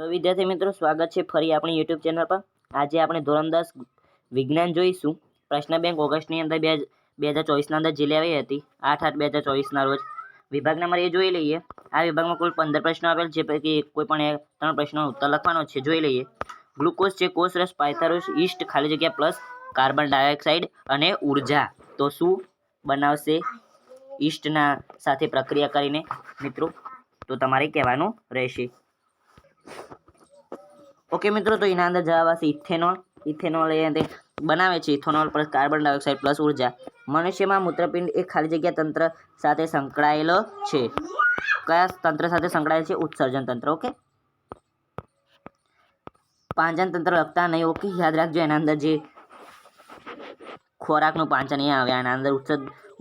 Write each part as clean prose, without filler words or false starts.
તો વિદ્યાર્થી મિત્રો, સ્વાગત છે ફરી આપણી યુટ્યુબ ચેનલ પર। આજે આપણે ધોરણ 10 વિજ્ઞાન જોઈશું। પ્રશ્ન બેંક ઓગસ્ટની અંદર 2024ના અંદર જે લેવાઈ હતી 8/8/2024ના રોજ વિભાગ નંબર એ જોઈ લઈએ। આ વિભાગમાં કુલ 15 પ્રશ્નો આપેલ છે, પૈકી કોઈ પણ 3 પ્રશ્નોનો ઉત્તર લખવાનો છે। જોઈ લઈએ। ગ્લુકોઝ છે, કોષ રસ, પાયથારુસ, ઈસ્ટ ખાલી જગ્યા પ્લસ કાર્બન ડાયોક્સાઇડ અને ઉર્જા। તો શું બનાવશે ઈસ્ટના સાથે પ્રક્રિયા કરીને મિત્રો? તો તમારે કહેવાનું રહેશે। ઓકે મિત્રો, તો એના અંદર જવાબ આવશે ઇથેનોલ। ઇથેનોલ એ બનાવે છે ethanol plus carbon dioxide plus ઉર્જા। મનુષ્યમાં મૂત્રપિંડ એ ખાલી જગ્યા તંત્ર સાથે સંકળાયેલો છે। કયા તંત્ર સાથે સંકળાયેલ છે? ઉત્સર્જન તંત્ર। ઓકે, પાંચન તંત્ર લખતા નહીં। ઓકે, યાદ રાખજો, એના અંદર જે ખોરાકનું પાંચન અહીંયા આવે, એના અંદર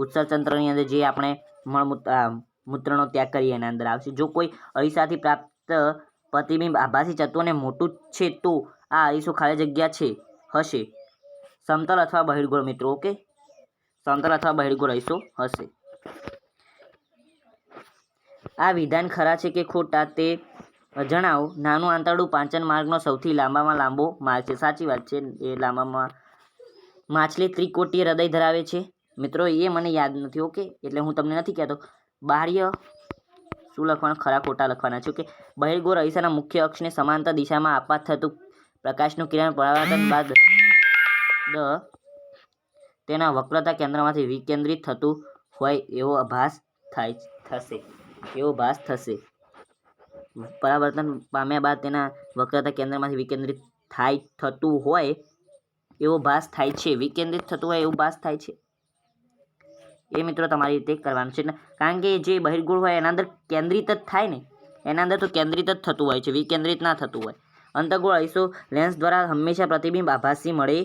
ઉત્સર્જન તંત્રની અંદર જે આપણે મૂત્રનો ત્યાગ કરીએ એના અંદર આવશે। જો કોઈ અરીસાથી પ્રાપ્ત પ્રતિબિંબ આભાસી તત્વ અને મોટું છે તો આ અરીસો ખાલી જગ્યા છે હશે સમતલ અથવા બહિર્ગોળ મિત્રો। ઓકે, સમતલ અથવા બહિર્ગોળ અરીસો હશે। આ વિધાન ખરા છે કે ખોટા તે જણાવો। નાનું આંતરડું પાંચન માર્ગનો સૌથી લાંબામાં લાંબો માર્ગ છે। સાચી વાત છે, એ લાંબામાં માછલી ત્રિકોટીય હૃદય ધરાવે છે મિત્રો, એ મને યાદ નથી। ઓકે, એટલે હું તમને નથી કહેતો। બાહ્ય શું લખવાનું? ખરા ખોટા લખવાના છે। ઓકે, બહિર્ગોળ અરીસાના મુખ્ય અક્ષને સમાંતર દિશામાં આપાત થતું પ્રકાશનું કિરણ પરાવર્તન બાદ તેના વક્રતા કેન્દ્રમાંથી વિકેન્દ્રિત થતું હોય એવો ભાસ થશે। પરાવર્તન પામ્યા બાદ તેના વક્રતા કેન્દ્રમાંથી વિકેન્દ્રિત થતું હોય એવો ભાસ થાય છે। વિકેન્દ્રિત થતું હોય એવું ભાસ થાય છે, એ મિત્રો તમારી રીતે કરવાનું છે। કારણ કે જે બહિર્ગોળ હોય એના અંદર કેન્દ્રિત જ થાય ને, એના અંદર તો કેન્દ્રિત જ થતું હોય છે, વિકેન્દ્રિત ના થતું હોય। અંતર્ગોળ અરીસો લેન્સ દ્વારા હંમેશા પ્રતિબિંબ આભાસી મળે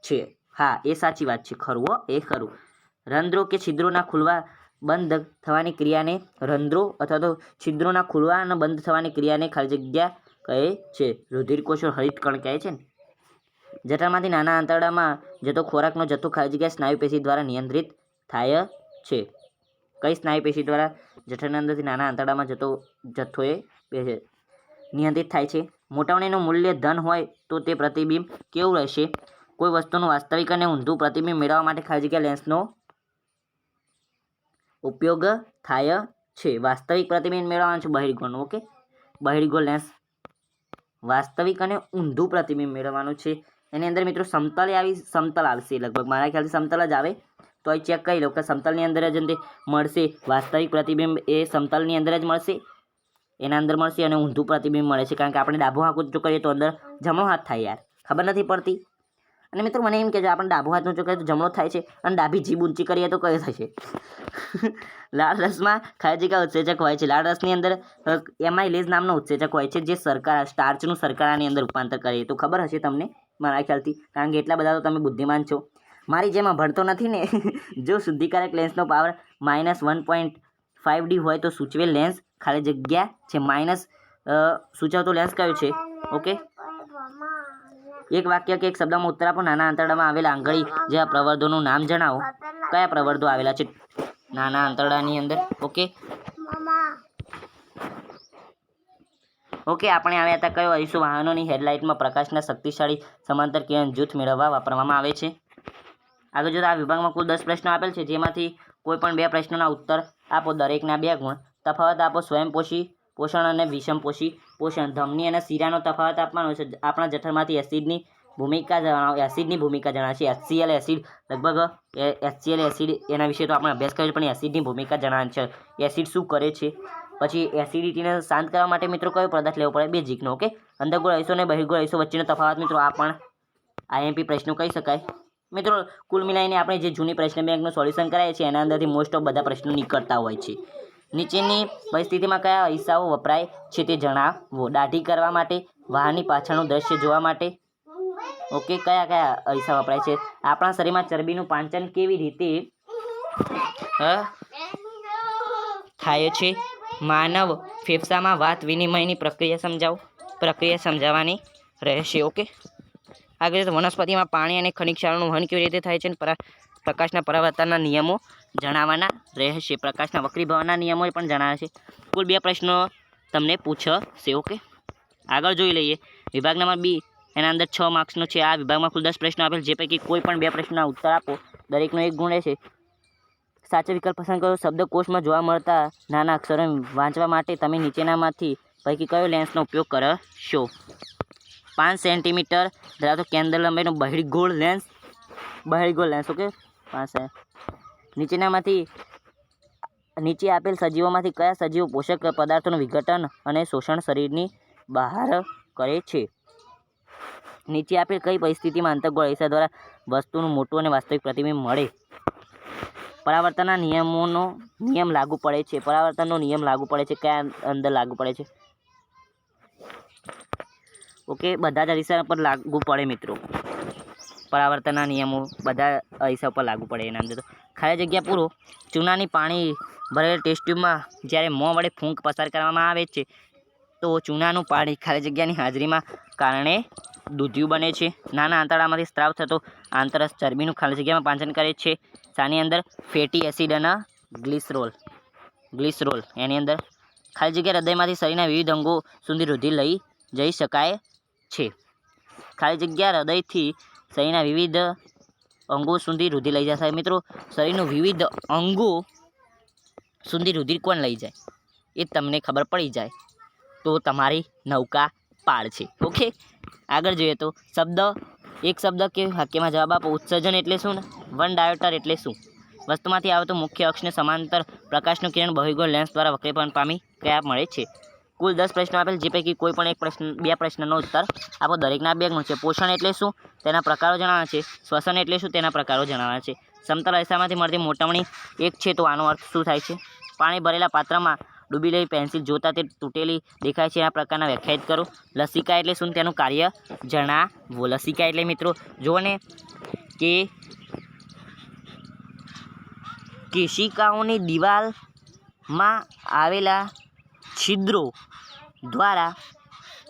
છે। હા, એ સાચી વાત છે, ખરું હો, એ ખરું। રંધ્રો કે છિદ્રોના ખુલવા બંધ થવાની ક્રિયાને છિદ્રોના ખુલવા અને બંધ થવાની ક્રિયાને ખાલી જગ્યા કહે છે। રુધિરકોષો હરિતકણ કહે છે ને। જઠરમાંથી નાના આંતરડામાં જતો ખોરાકનો જથ્થો ખાલી જગ્યા સ્નાયુ પેશી દ્વારા નિયંત્રિત થાય છે। કઈ સ્નાયુ પેશી દ્વારા જઠરના અંદરથી નાના આંતરડામાં જતો જથ્થો એ નિયંત્રિત થાય છે? મોટાવણીનું મૂલ્ય ધન હોય તો તે પ્રતિબિંબ કેવું રહેશે? કોઈ વસ્તુનું વાસ્તવિક અને ઊંધું પ્રતિબિંબ મેળવવા માટે ખાલી જગ્યા લેન્સનો ઉપયોગ થાય છે। વાસ્તવિક પ્રતિબિંબ મેળવવાનું છે બહિર્ગોળનું। ઓકે, બહિર્ગોળ લેન્સ વાસ્તવિક અને ઊંધું પ્રતિબિંબ મેળવવાનું છે। એની અંદર મિત્રો સમતલ આવશે, લગભગ મારા ખ્યાલથી સમતલ જ આવે। તો અહીં ચેક કરી લો કે સમતલની અંદર જ મળશે વાસ્તવિક પ્રતિબિંબ, એ સમતલની અંદર જ મળશે, એના અંદર મળશે અને ઊંધું પ્રતિબિંબ મળે છે। કારણ કે આપણે ડાબો હાથ ઊંચો કરીએ તો અંદર જમણો હાથ થાય યાર, ખબર નથી પડતી। અને મિત્રો મને એમ કહેજો, આપણે ડાબો હાથ ઊંચો કરીએ તો જમણો થાય છે અને ડાબી જીભ ઊંચી કરીએ તો કયો થશે? લાળ રસમાં ખાલી જગ્યા ઉત્સેચક હોય છે। લાળ રસની અંદર એમાઇલેઝ નામનો ઉત્સેચક હોય છે જે સ્ટાર્ચનું શર્કરાની અંદર રૂપાંતર કરે તો ખબર હશે તમને મારા ખ્યાલથી, કારણ કે એટલા બધા તો તમે બુદ્ધિમાન છો। મારી જેમ ભણતો નથી ને। જો શુદ્ધિકારક લેન્સનો પાવર -1.5D હોય તો સૂચવેલ લેન્સ ખાલી જગ્યા છે। માઇનસ સૂચવતો લેન્સ કયો છે? ઓકે, એક વાક્ય કે એક શબ્દમાં ઉત્તર આપો। નાના આંતરડામાં આવેલા આંગળી જેવા પ્રવર્ધોનું નામ જણાવો। કયા પ્રવર્ધો આવેલા છે નાના આંતરડાની અંદર? ઓકે, આપણે આવ્યા હતા કયો અરીસો? વાહનોની હેડલાઇટમાં પ્રકાશના શક્તિશાળી સમાંતર કિરણ જૂથ મેળવવા વાપરવામાં આવે છે। આગળ જોતા આ વિભાગમાં કુલ 10 પ્રશ્નો આપેલ છે, જેમાંથી કોઈ પણ 2 પ્રશ્નોના ઉત્તર આપો, દરેકના 2 ગુણ। તફાવત આપો સ્વયંપોષી પોષણ અને વિષમપોષી પોષણ। ધમની અને શીરાનો તફાવત આપવાનો છે। આપણા જઠરમાંથી એસિડની ભૂમિકા જણાવશે। HCl એસિડ, લગભગ HCl એસિડ એના વિશે તો આપણે અભ્યાસ કર્યો, પણ એસિડની ભૂમિકા જણાવવાની છે। એસિડ શું કરે છે? પછી એસિડિટીને શાંત કરવા માટે મિત્રો કયો પદાર્થ લેવો પડે? બેઝિકનો। ઓકે, અંતર્ગોળ અરીસો અને બહિર્ગોળ અરીસો વચ્ચેનો તફાવત મિત્રો આ પણ IMP પ્રશ્નો કહી શકાય। મિત્રો કુલ મિલાઈને આપણે જે જૂની પ્રશ્ન બેંકનું સોલ્યુશન કરાય છે એના અંદરથી મોસ્ટ ઓફ બધા પ્રશ્નો નીકળતા હોય છે। નીચેની પરિસ્થિતિમાં કયા અરીસાઓ વપરાય છે તે જણાવો। દાઢી કરવા માટે, વાહનની પાછળનું દ્રશ્ય જોવા માટે। ઓકે, કયા અરીસા વપરાય છે? આપણા શરીરમાં ચરબીનું પાંચન કેવી રીતે થાય છે? માનવ ફેફસામાં વાત વિનિમયની પ્રક્રિયા સમજાવવાની રહેશે। ઓકે, આગળ વનસ્પતિમાં પાણી અને ખનિજ ક્ષારોનું વહન કેવી રીતે થાય છે? પ્રકાશના પરાવર્તનના નિયમો જણાવવાના રહેશે। પ્રકાશના વક્રીભવનના નિયમો પણ જણાવે છે। કુલ 2 પ્રશ્નો તમને પૂછશે। ઓકે, આગળ જોઈ લઈએ વિભાગ નંબર બી, એના અંદર 6 માર્ક્સનો છે. આ વિભાગમાં કુલ 10 પ્રશ્નો આપેલ, જે પૈકી કોઈ પણ 2 પ્રશ્નના ઉત્તર આપો, દરેકનો 1 ગુણ રહેશે. સાચો વિકલ્પ પસંદ કરો. શબ્દકોશમાં જોવા મળતા નાના અક્ષરો વાંચવા માટે તમે નીચેનામાંથી પૈકી કયો લેન્સનો ઉપયોગ કરશો? 5 સેન્ટીમીટર ધરાવતો કેન્દ્ર લંબાઈનો બહિર્ગોળ લેન્સ. ઓકે. 5 નીચેનામાંથી નીચે આપેલ સજીવોમાંથી કયા સજીવો પોષક પદાર્થોનું વિઘટન અને શોષણ શરીરની બહાર કરે છે? નીચે આપેલ કઈ પરિસ્થિતિમાં અંતર્ગોળ અરીસા દ્વારા વસ્તુનું મોટું અને વાસ્તવિક પ્રતિબિંબ મળે? પરાવર્તનના નિયમ લાગુ પડે છે. પરાવર્તનનો નિયમ લાગુ પડે છે કયા અંદર લાગુ પડે છે? ઓકે, બધા જ અરીસા પર લાગુ પડે મિત્રો. પરાવર્તનના નિયમો બધા અરીસા પર લાગુ પડે. એના અંદર તો ખાલી જગ્યા પૂરો. ચૂનાની પાણી ભરેલ ટેસ્ટ ટ્યુબમાં જ્યારે મોં વડે ફૂંક પસાર કરવામાં આવે છે તો ચૂનાનું પાણી ખાલી જગ્યાની હાજરીમાં કારણે દૂધિયું બને છે. નાના આંતરડામાંથી સ્ત્રાવ થતો આંતરરસ ચરબીનું ખાલી જગ્યામાં પાચન કરે છે. શાની અંદર? ફેટી એસિડ અને ગ્લિસરોલ. એની અંદર ખાલી જગ્યા હૃદયમાંથી શરીરના વિવિધ અંગો સુધી રુધિર લઈ જઈ શકાય છે. ખાલી જગ્યા હૃદયથી શરીરના વિવિધ અંગો સુધી રુધિર લઈ જશે. મિત્રો, શરીરનું વિવિધ અંગો સુધી રુધિર કોણ લઈ જાય એ તમને ખબર પડી જાય તો તમારી નૌકા પાર છે. ઓકે, આગળ જોઈએ તો એક શબ્દ કે વાક્યમાં જવાબ આપો. ઉત્સર્જન એટલે શું? વન ડાયોટર એટલે શું? વસ્તુમાંથી આવતો મુખ્ય અક્ષને સમાંતર પ્રકાશનું કિરણ બહિર્ગોળ લેન્સ દ્વારા વક્રીભવન પામી કયા મળે છે? કુલ 10 પ્રશ્નો આપેલ, જે પૈકી કોઈ પણ 2 પ્રશ્નનો ઉત્તર આપો, દરેકના 2 ગુણ છે. પોષણ એટલે શું? તેના પ્રકારો જણાવ્યા છે. શ્વસન એટલે શું? તેના પ્રકારો જણાવ્યા છે. સમતલ અરીસામાંથી મળતી મોટવણી 1 છે તો આનો અર્થ શું થાય છે? પાણી ભરેલા પાત્રમાં ડૂબેલી પેન્સિલ જોતા તે તૂટેલી દેખાય છે, એના પ્રકારના વ્યાખ્યાયિત કરો. લસિકા એટલે શું? તેનું કાર્ય જણાવો. લસિકા એટલે મિત્રો જુઓ ને કે કેશિકાઓની દિવાલમાં આવેલા છિદ્રો દ્વારા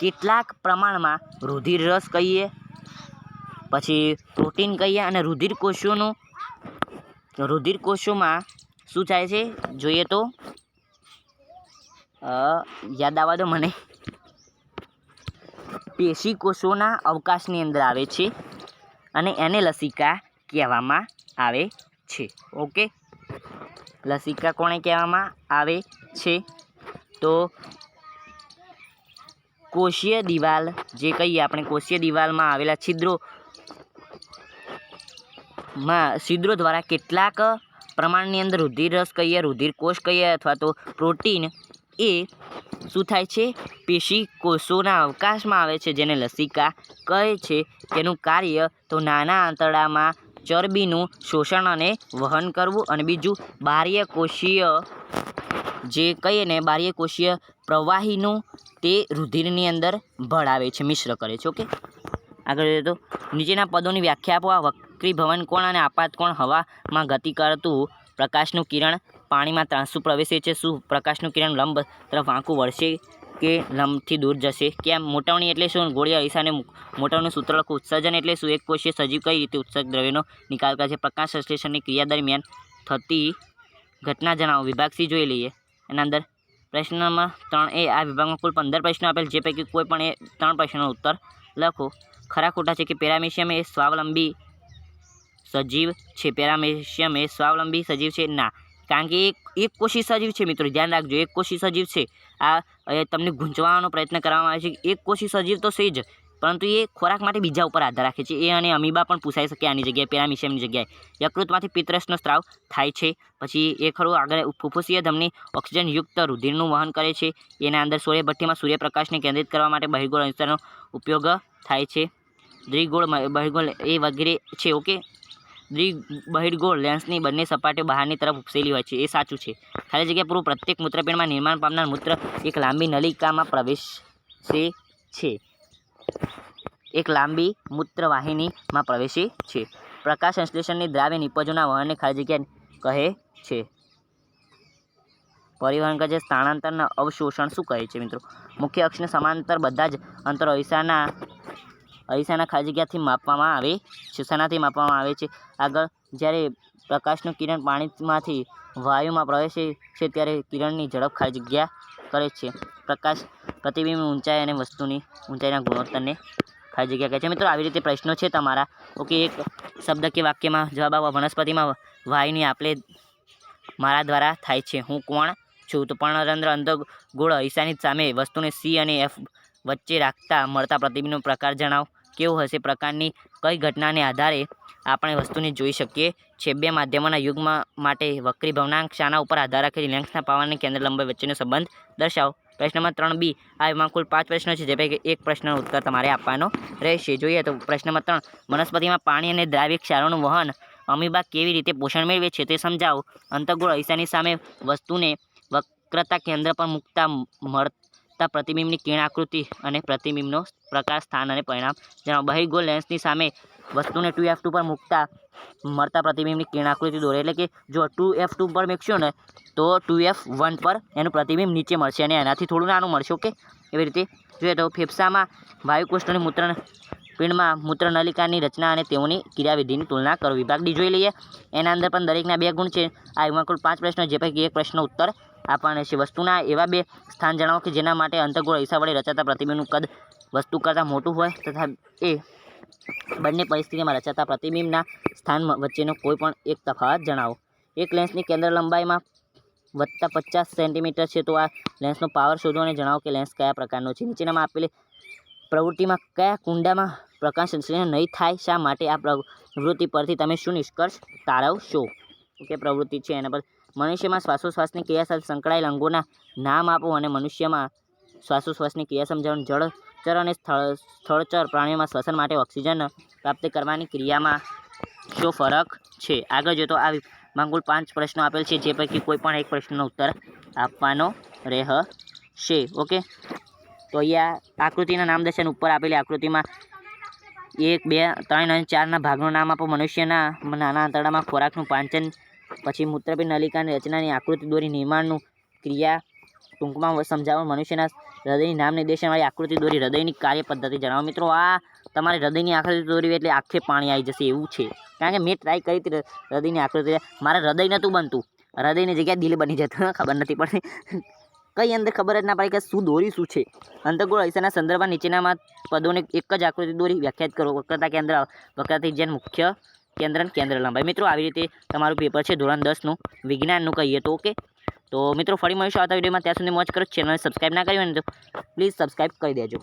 કેટલાક પ્રમાણમાં રુધિર રસ કહીએ, પછી પ્રોટીન કહીએ, અને રુધિર કોષોમાં શું થાય છે જોઈએ તો યાદ આવવા દો મને. પેશી કોષોના અવકાશની અંદર આવે છે અને એને લસિકા કહેવામાં આવે છે. ઓકે, લસિકા કોને કહેવામાં આવે છે? તો કોષીય દિવાલ જે કહીએ આપણે, કોષીય દિવાલમાં આવેલા છિદ્રો દ્વારા કેટલાક પ્રમાણની અંદર રુધિર રસ કહીએ, રુધિર કોષ કહીએ, અથવા તો પ્રોટીન એ શું થાય છે? પેશી કોષોના અવકાશમાં આવે છે, જેને લસિકા કહે છે. તેનું કાર્ય તો નાના આંતરડામાં ચરબીનું શોષણ અને વહન કરવું, અને બીજું બાહ્યકોષીય જે કહીએ ને બાહ્યકોષીય પ્રવાહીનું તે રુધિરની અંદર ભળાવે છે, મિશ્ર કરે છે. ઓકે, આગળ જોઈએ તો નીચેના પદોની વ્યાખ્યા આપો. આ વક્રીભવન કોણ અને આપાત કોણ? હવામાં ગતિ કરતું પ્રકાશનું કિરણ પાણીમાં ત્રાંસુ પ્રવેશે છે. શું પ્રકાશનું કિરણ લંબ તરફ વાંકું વળશે કે લંબથી દૂર જશે? કેમ? મોટવણી એટલે શું? ગોળીય અરીસાને મોટવણીનું સૂત્ર લખો. ઉત્સર્જન એટલે શું? એક કોષીય સજીવ કઈ રીતે ઉત્સર્જક દ્રવ્યનો નિકાલ કરે છે? પ્રકાશ સંશ્લેષણની ક્રિયા દરમિયાન થતી ઘટના જણાવો. વિભાગ સી જોઈ લઈએ. એના અંદર પ્રશ્ન નંબર 3 એ આ વિભાગમાં કુલ 15 પ્રશ્નો આપેલ, જે પૈકી કોઈ પણ 3 પ્રશ્નોનો ઉત્તર લખો. ખરા ખોટા છે કે પેરામેશિયમ એ સ્વાવલંબી સજીવ છે? પેરામેશિયમ એ સ્વાવલંબી સજીવ છે? ના, કારણ કે એક કોષી સજીવ છે. મિત્રો ધ્યાન રાખજો, એક કોષી સજીવ છે. આ તમને ગૂંચવાનો પ્રયત્ન કરવામાં આવે છે. એક કોષી સજીવ તો છે જ, પરંતુ એ ખોરાક માટે બીજા ઉપર આધાર રાખે છે. એ અને અમીબા પણ પૂછાઈ શકે આની જગ્યાએ, પેરામેશિયમની જગ્યાએ. યકૃતમાંથી પિત્તરસનો સ્ત્રાવ થાય છે. પછી એ ખરું આગળ ફુફ્ફુસીય ધમની ઓક્સિજનયુક્ત રુધિરનું વહન કરે છે. એના અંદર સૂર્યભઠ્ઠીમાં સૂર્યપ્રકાશને કેન્દ્રિત કરવા માટે બહિર્ગોળ અરીસાનો ઉપયોગ થાય છે. દ્વિગોળ બહિર્ગોળ એ વગેરે છે. ઓકે, બહિર્ગોળ લેન્સની બંને સપાટીઓ બહારની તરફ ઉપસેલી હોય છે. એ સાચું છે. ખાલી જગ્યા પૂરું. પ્રત્યેક મૂત્રપિંડમાં નિર્માણ પામનાર મૂત્ર એક લાંબી નલિકામાં પ્રવેશે છે. એક લાંબી મૂત્રવાહિનીમાં પ્રવેશે છે. પ્રકાશ સંશ્લેષણની દ્રાવ્ય નિપજોના વહનને ખાલી જગ્યા કહે છે. પરિવહન કહે છે. સ્થાનાંતરના અવશોષણ શું કહે છે? મિત્રો મુખ્ય અક્ષને સમાંતર બધા જ અંતરો અરીસાના ખાલી જગ્યાથી માપવામાં આવે છે. શેનાથી માપવામાં આવે છે? આગળ જ્યારે પ્રકાશનું કિરણ પાણીમાંથી વાયુમાં પ્રવેશે છે ત્યારે કિરણની ઝડપ ખાલી જગ્યા કરે છે. પ્રકાશ પ્રતિબિંબની ઊંચાઈ અને વસ્તુની ઊંચાઈના ગુણોત્તરને ખાલી જગ્યા કહે છે. મિત્રો આવી રીતે પ્રશ્નો છે તમારા. ઓકે, એક શબ્દ કે વાક્યમાં જવાબ આપવા. વનસ્પતિમાં વાયુની આપલે મારા દ્વારા થાય છે. હું કોણ છું? તો પર્ણરંધ્ર અંતઃગોળ અરીસાની સામે વસ્તુને સી અને એફ વચ્ચે રાખતા મળતા પ્રતિબિંબનો પ્રકાર જણાવો. કેવો હશે? પ્રકારની કઈ ઘટનાને આધારે આપણે વસ્તુને જોઈ શકીએ છીએ? બે માધ્યમોના યુગ્મ માટે વક્રી ભવનાંક શાના ઉપર આધાર રાખે છે? લેન્સના પાવર અને કેન્દ્ર લંબાઈ વચ્ચેનો સંબંધ દર્શાવો. પ્રશ્ન નંબર 3B. આ વિભાગમાં કુલ 5 પ્રશ્નો છે, જે પૈકી એક પ્રશ્નનો ઉત્તર તમારે આપવાનો રહેશે. જોઈએ તો પ્રશ્ન નંબર 3. વનસ્પતિમાં પાણી અને દ્રાવ્ય ક્ષારોનું વહન અમીબા કેવી રીતે પોષણ મેળવે છે તે સમજાવો. અંતઃગોળ અરીસાની સામે વસ્તુને વક્રતા કેન્દ્ર પર મૂકતા મળતા પ્રતિબિંબની કિરણાકૃતિ અને પ્રતિબિંબનો પ્રકાર, સ્થાન અને પરિણામ જણાવો. બહિર્ગોળ લેન્સની સામે વસ્તુને 2f2 પર મૂકતા મળતા પ્રતિબિંબની કિરણાકૃતિ દોરો. એટલે કે જો 2f2 પર મૂકશો ને તો 2f1 પર એનું પ્રતિબિંબ નીચે મળશે અને એનાથી થોડું નાનું મળશે. ઓકે, એવી રીતે જોઈએ તો ફેફસામાં વાયુકોષ્ઠની મૂત્રપિંડમાં મૂત્રનલિકાની રચના અને તેઓની ક્રિયાવિધિની તુલના કરો. વિભાગ ડી જોઈ લઈએ. એના અંદર પણ દરેકના 2 ગુણ છે. આ વિભાગમાં કુલ 5 પ્રશ્નો, જે પૈકી એક પ્રશ્નનો ઉત્તર આપવાનો છે. વસ્તુના એવા 2 સ્થાન જણાવો કે જેના માટે અંતઃગોળ અરીસા વડે રચાતા પ્રતિબિંબનું કદ વસ્તુ કરતાં મોટું હોય તથા એ બંને પરિસ્થિતિમાં રચાતા પ્રતિબિંબના સ્થાન વચ્ચેનો કોઈ પણ એક તફાવત જણાવો. એક લેન્સની કેન્દ્ર લંબાઈમાં વત્તા 50 સેન્ટીમીટર છે, તો આ લેન્સનો પાવર શોધો અને જણાવો કે લેન્સ કયા પ્રકારનો છે. નીચેનામાં આપેલી પ્રવૃત્તિમાં કયા કુંડામાં પ્રકાશ સંશ્લેષણ નહીં થાય? શા માટે? આ પ્રવૃત્તિ પરથી તમે શું નિષ્કર્ષ તારવશો? ઓકે, પ્રવૃત્તિ છે એના પર. મનુષ્યમાં શ્વાસોશ્વાસની ક્રિયા સાથે સંકળાયેલ અંગોના નામ આપો અને મનુષ્યમાં શ્વાસોશ્વાસની ક્રિયા સમજાવો. જળચર અને સ્થળચર પ્રાણીઓમાં શ્વસન માટે ઓક્સિજન પ્રાપ્ત કરવાની ક્રિયામાં શું ફરક છે? આગળ જોઈએ તો આ વિભાગમાં કુલ 5 પ્રશ્નો આપેલ છે, જે પૈકી કોઈ પણ એક પ્રશ્નનો ઉત્તર આપવાનો રહેશે. ઓકે, તો અહીંયા આકૃતિના નામ દર્શન. ઉપર આપેલી આકૃતિમાં 1, 2, 3 અને 4ના ભાગનું નામ આપો. મનુષ્યના નાના આંતરડામાં ખોરાકનું પાચન, પછી મૂત્રપિંડ નલિકાની રચનાની આકૃતિ દોરી. નિર્માણનું ક્રિયા ટૂંકમાં સમજાવો. મનુષ્યના હૃદયની નામ નિર્દેશનવાળી આકૃતિ દોરી. હૃદયની કાર્ય પદ્ધતિ જણાવો. મિત્રો, આ તમારે હૃદયની આકૃતિ દોરવી એટલે આખે પાણી આવી જશે એવું છે, કારણ કે મેં ટ્રાય કરી હતી હૃદયની આકૃતિ. મારે હૃદય નહોતું બનતું, હૃદયની જગ્યાએ દિલ બની જતું. ખબર નથી પડતી, કઈ અંદર ખબર જ ના પડી કે શું દોરી શું છે. અંતઃગોળ અરીસાના સંદર્ભમાં નીચેનામાં પદોને એક જ આકૃતિ દોરી વ્યાખ્યાયિત કરો. વક્રતા કેન્દ્ર, વક્રતા જેન મુખ્ય કેન્દ્ર, કેન્દ્ર લંબાઈ. મિત્રો, આવી રીતે તમારું પેપર છે ધોરણ 10નું વિજ્ઞાનનું કહીએ તો. ઓકે, તો મિત્રો ફરી મળીશું આવતા વિડીયોમાં. ત્યાં સુધી મોજ કરો. ચેનલને સબસ્ક્રાઈબ ના કરી હોય ને તો પ્લીઝ સબસ્ક્રાઈબ કરી દેજો.